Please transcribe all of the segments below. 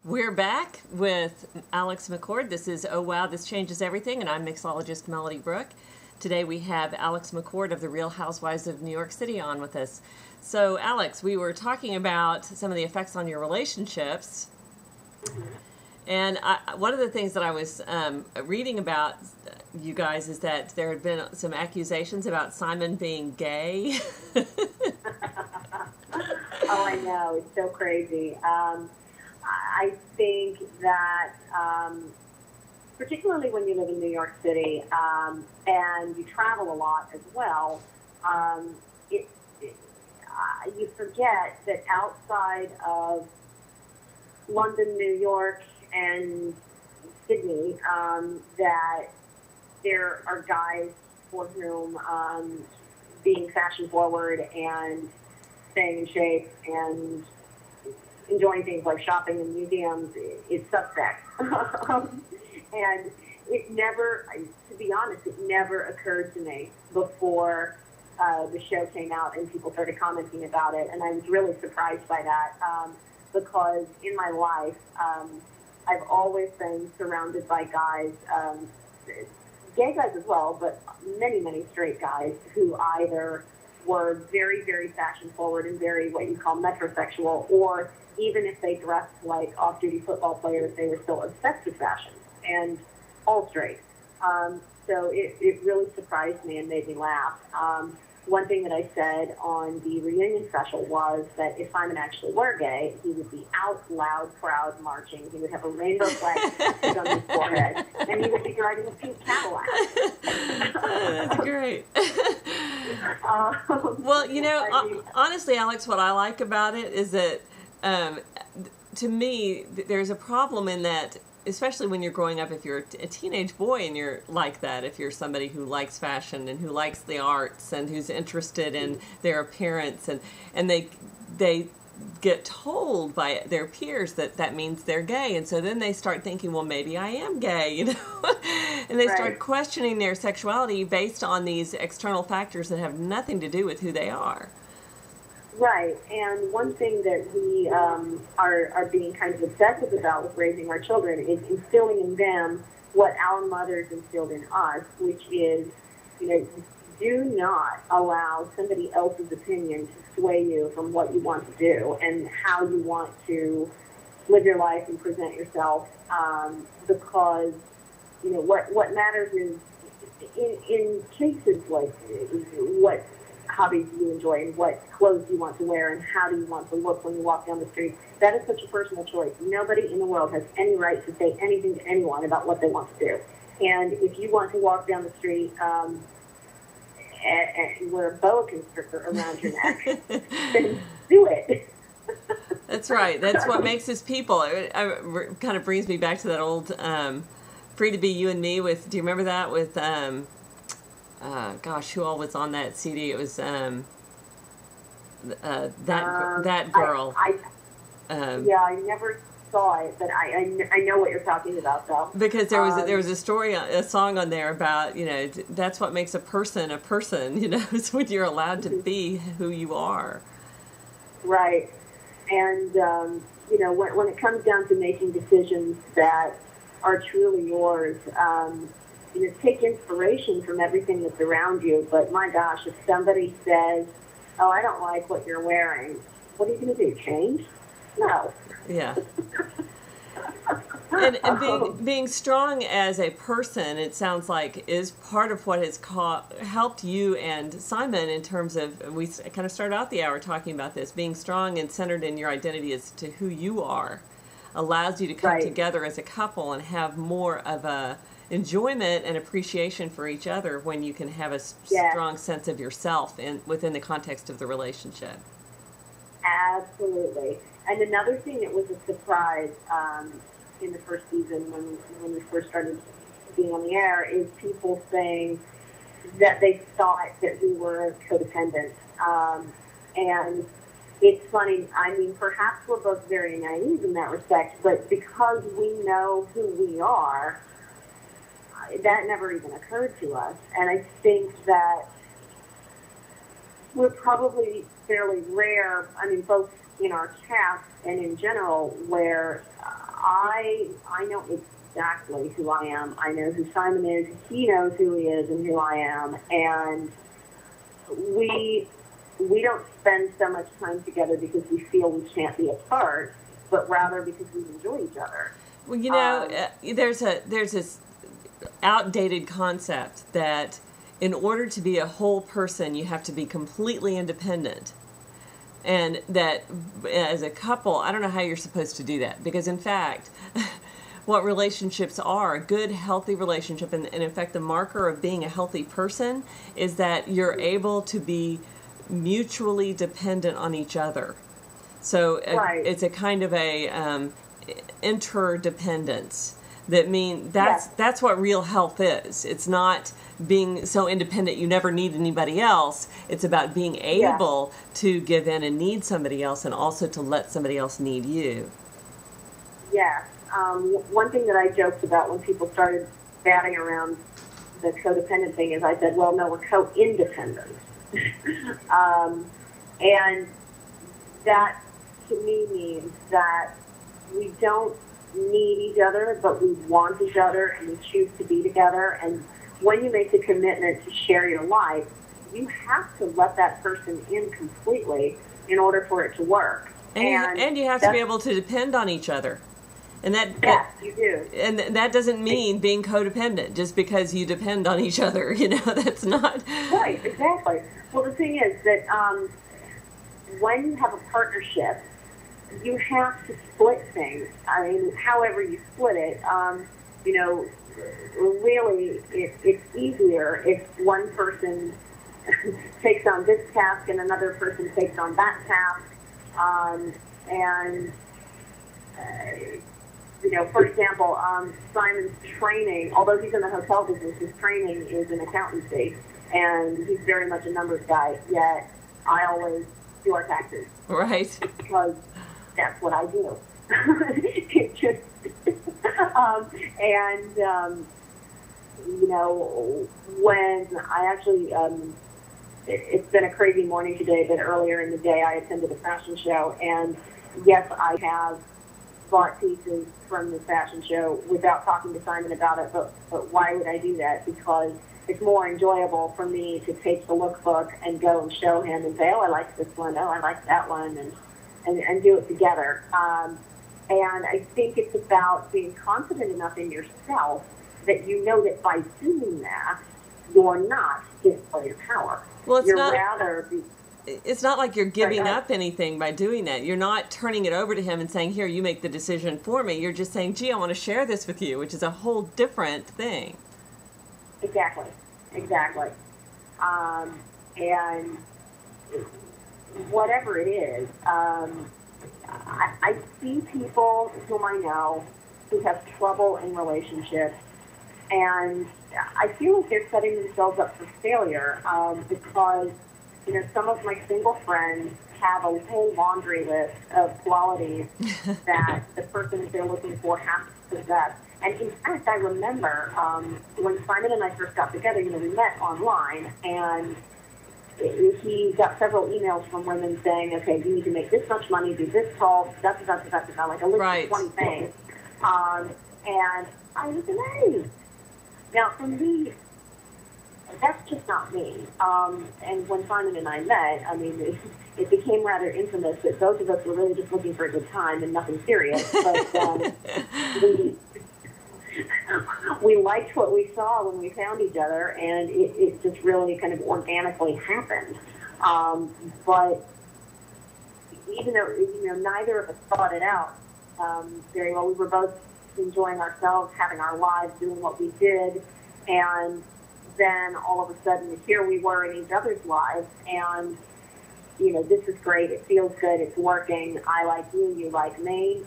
We're back with Alex McCord. This is Oh Wow, This Changes Everything, and I'm mixologist Melody Brooke. Today we have Alex McCord of the Real Housewives of New York City on with us. So, Alex, we were talking about some of the effects on your relationships, and one of the things that I was reading about you guys is that there had been some accusations about Simon being gay. Oh, I know. It's so crazy. I think that, particularly when you live in New York City and you travel a lot as well, you forget that outside of London, New York, and Sydney, that there are guys for whom being fashion forward and staying in shape and enjoying things like shopping in museums is suspect. And it never, to be honest, it never occurred to me before the show came out and people started commenting about it. And I was really surprised by that because in my life, I've always been surrounded by guys, gay guys as well, but many, many straight guys who either were very, very fashion forward and very what you call metrosexual, or even if they dressed like off-duty football players, they were still obsessed with fashion, and all straight. So it really surprised me and made me laugh. One thing that I said on the reunion special was that if Simon actually were gay, he would be out loud, proud, marching. He would have a rainbow flag on his forehead, and he would be driving a pink Cadillac. That's great. Well, you know, honestly, Alex, what I like about it is that to me, there's a problem in that, especially when you're growing up, if you're a teenage boy and you're like that, if you're somebody who likes fashion and who likes the arts and who's interested in their appearance, and they get told by their peers that that means they're gay, and so then they start thinking, well, maybe I am gay, you know, and they start questioning their sexuality based on these external factors that have nothing to do with who they are. Right, and one thing that we are being kind of obsessive about with raising our children is instilling in them what our mothers instilled in us, which is, you know, do not allow somebody else's opinion to sway you from what you want to do and how you want to live your life and present yourself, because, you know, what matters is, in cases like what hobbies you enjoy and what clothes you want to wear and how do you want to look when you walk down the street, that is such a personal choice. Nobody in the world has any right to say anything to anyone about what they want to do. And if you want to walk down the street and wear a boa constrictor around your neck, then do it. That's right. That's what makes us people. It kind of brings me back to that old Free to Be You and Me with, do you remember that with... gosh, who all was on that CD? It was that girl. Yeah, I never saw it, but I know what you're talking about, though. Because there was a story, a song on there about, you know, that's what makes a person, you know, is when you're allowed to be who you are. Right, and you know, when it comes down to making decisions that are truly yours. You know, take inspiration from everything that's around you, but my gosh, if somebody says, oh, I don't like what you're wearing, what are you going to do, change? No. Yeah. And being strong as a person, it sounds like, is part of what has helped you and Simon in terms of, we kind of started out the hour talking about this, being strong and centered in your identity as to who you are, allows you to come together as a couple and have more of a enjoyment and appreciation for each other when you can have a strong sense of yourself within the context of the relationship. Absolutely. And another thing that was a surprise in the first season when we first started being on the air is people saying that they thought that we were codependent. And it's funny, I mean, perhaps we're both very naive in that respect, but because we know who we are, that never even occurred to us. And I think that we're probably fairly rare, I mean, both in our cast and in general, where I know exactly who I am. I know who Simon is. He knows who he is and who I am. And we don't spend so much time together because we feel we can't be apart, but rather because we enjoy each other. Well, you know, there's this outdated concept that in order to be a whole person, you have to be completely independent. And that as a couple, I don't know how you're supposed to do that. Because in fact, what relationships are, a good, healthy relationship, and in fact the marker of being a healthy person is that you're able to be mutually dependent on each other. So it's a kind of a interdependence. That's what real health is. It's not being so independent you never need anybody else. It's about being able to give in and need somebody else, and also to let somebody else need you. Yeah. One thing that I joked about when people started batting around the codependent thing is I said, well, no, we're co-independent. And that to me means that we don't need each other, but we want each other, and we choose to be together. And when you make the commitment to share your life, you have to let that person in completely in order for it to work. And you have to be able to depend on each other. And yes, you do. And that doesn't mean being codependent just because you depend on each other. You know, that's not right. Exactly. Well, the thing is that when you have a partnership, you have to split things. I mean, however you split it, you know, really, it's easier if one person takes on this task and another person takes on that task, you know, for example, Simon's training, although he's in the hotel business, his training is in accountancy, and he's very much a numbers guy, yet I always do our taxes. Right. Because that's what I do. You know, when I actually, it's been a crazy morning today, but earlier in the day I attended a fashion show, and yes, I have bought pieces from the fashion show without talking to Simon about it, but why would I do that? Because it's more enjoyable for me to take the lookbook and go and show him and say, oh, I like this one, oh, I like that one, and do it together. And I think it's about being confident enough in yourself that you know that by doing that, you're not display your power. Well, it's not like you're giving up anything by doing that. You're not turning it over to him and saying, here, you make the decision for me. You're just saying, gee, I want to share this with you, which is a whole different thing. Exactly. And whatever it is, I see people whom I know who have trouble in relationships, and I feel like they're setting themselves up for failure because, you know, some of my single friends have a whole laundry list of qualities that the person that they're looking for has to possess. And in fact, I remember when Simon and I first got together, you know, we met online, and he got several emails from women saying, okay, you need to make this much money, do this tall, like a list of 20 things. And I was amazed. Now, for me, that's just not me. And when Simon and I met, I mean, it became rather infamous that both of us were really just looking for a good time and nothing serious. But we liked what we saw when we found each other, and it just really kind of organically happened. But even though, you know, neither of us thought it out very well, we were both enjoying ourselves, having our lives, doing what we did, and then all of a sudden here we were in each other's lives, and, you know, this is great, it feels good, it's working, I like you, you like me.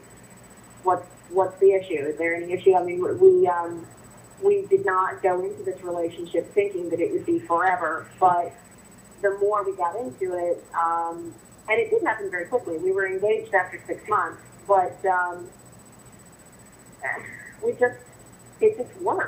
What's the issue? Is there any issue? I mean, we did not go into this relationship thinking that it would be forever, but the more we got into it, and it did happen very quickly. We were engaged after 6 months, but it just worked.